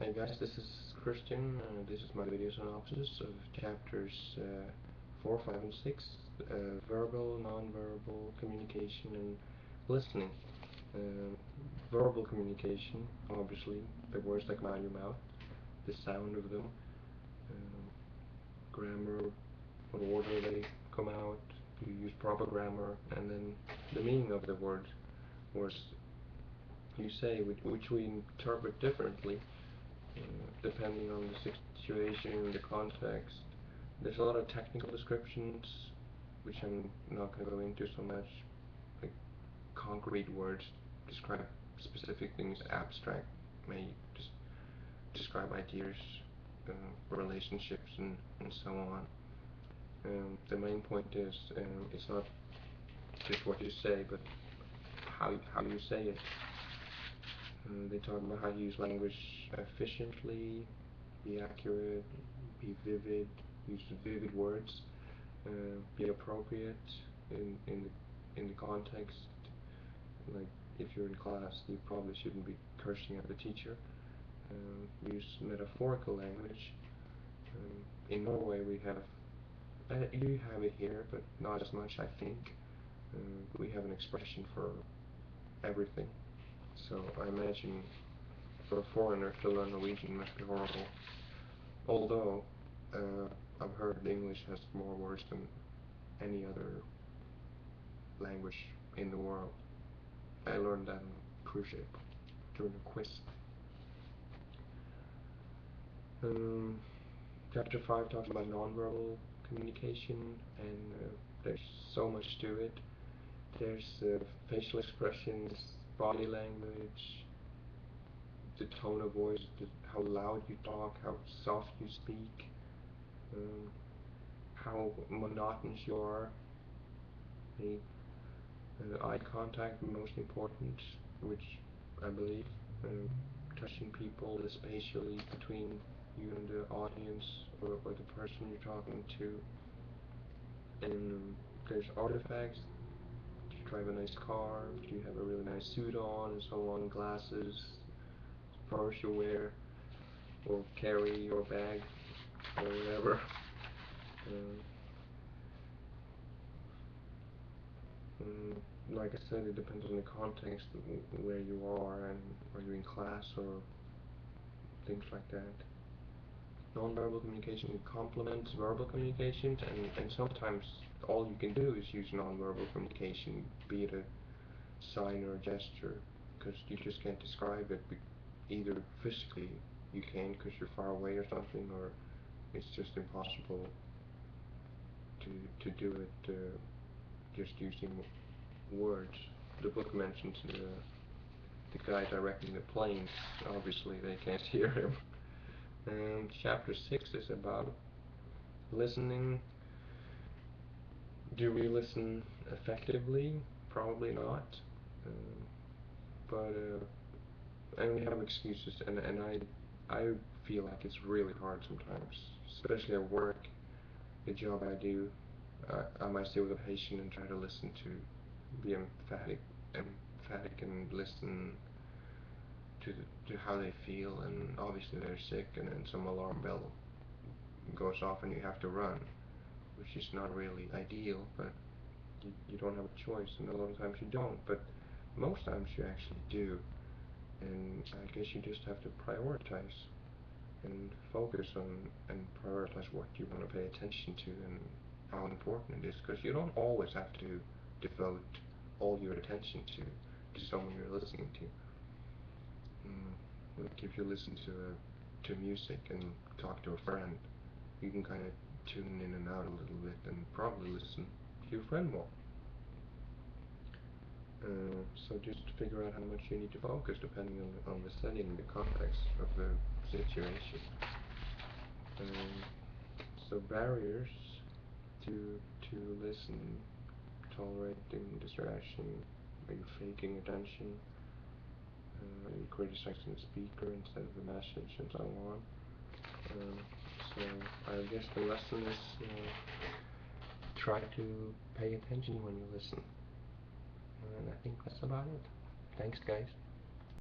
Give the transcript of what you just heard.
Hi guys, this is Christian. This is my video synopsis of chapters 4, 5, and 6. Verbal, non-verbal communication, and listening. Uh, Verbal communication, obviously, the words that come out of your mouth, the sound of them, um, grammar, what order they come out, you use proper grammar, and then the meaning of the words you say, which we interpret differently depending on the situation, the context. There's a lot of technical descriptions, which I'm not going to go into so much, like concrete words describe specific things, abstract may just describe ideas, relationships, and so on. The main point is it's not just what you say, but how you say it. They talk about how to use language efficiently, be accurate, be vivid, use vivid words, be appropriate in the context. Like if you're in class, you probably shouldn't be cursing at the teacher. Use metaphorical language. In Norway, we have you have it here, but not as much, I think. We have an expression for everything. So I imagine for a foreigner to learn Norwegian must be horrible. Although I've heard English has more words than any other language in the world. I learned that on a cruise ship during a quiz. Chapter 5 talks about nonverbal communication, and there's so much to it. There's facial expressions, body language, the tone of voice, how loud you talk, how soft you speak, how monotonous you are. The eye contact, most important, which I believe, touching people spatially between you and the audience or the person you're talking to. And there's artifacts. Do you drive a nice car? Do you have a really nice suit on and so on? Glasses, purse you wear, or carry your bag, or whatever. Like I said, it depends on the context, where you are, and are you in class or things like that. Non-verbal communication complements verbal communications, and sometimes all you can do is use non-verbal communication, be it a sign or a gesture, because you just can't describe it. Either physically you can because you're far away or something, or it's just impossible to do it just using words. The book mentions the guy directing the planes. Obviously, they can't hear him. And chapter 6 is about listening. Do we listen effectively? Probably not. But and we have excuses, and I feel like it's really hard sometimes, especially at work. The job I do, I might sit with a patient and try to listen to, be emphatic, and listen to how they feel, and obviously they're sick, and then some alarm bell goes off and you have to run, which is not really ideal, but you don't have a choice, and a lot of times you don't, but most times you actually do, and I guess you just have to prioritize and focus on and prioritize what you want to pay attention to and how important it is, because you don't always have to devote all your attention to someone you're listening to. Like if you listen to music and talk to a friend, you can kind of tune in and out a little bit and probably listen to your friend more. So just figure out how much you need to focus depending on the setting, the context of the situation. So barriers to listen, tolerating distraction, are you faking attention, are you criticizing the speaker instead of the message, and so on. So I guess the lesson is try to pay attention when you listen. And I think that's about it. Thanks, guys.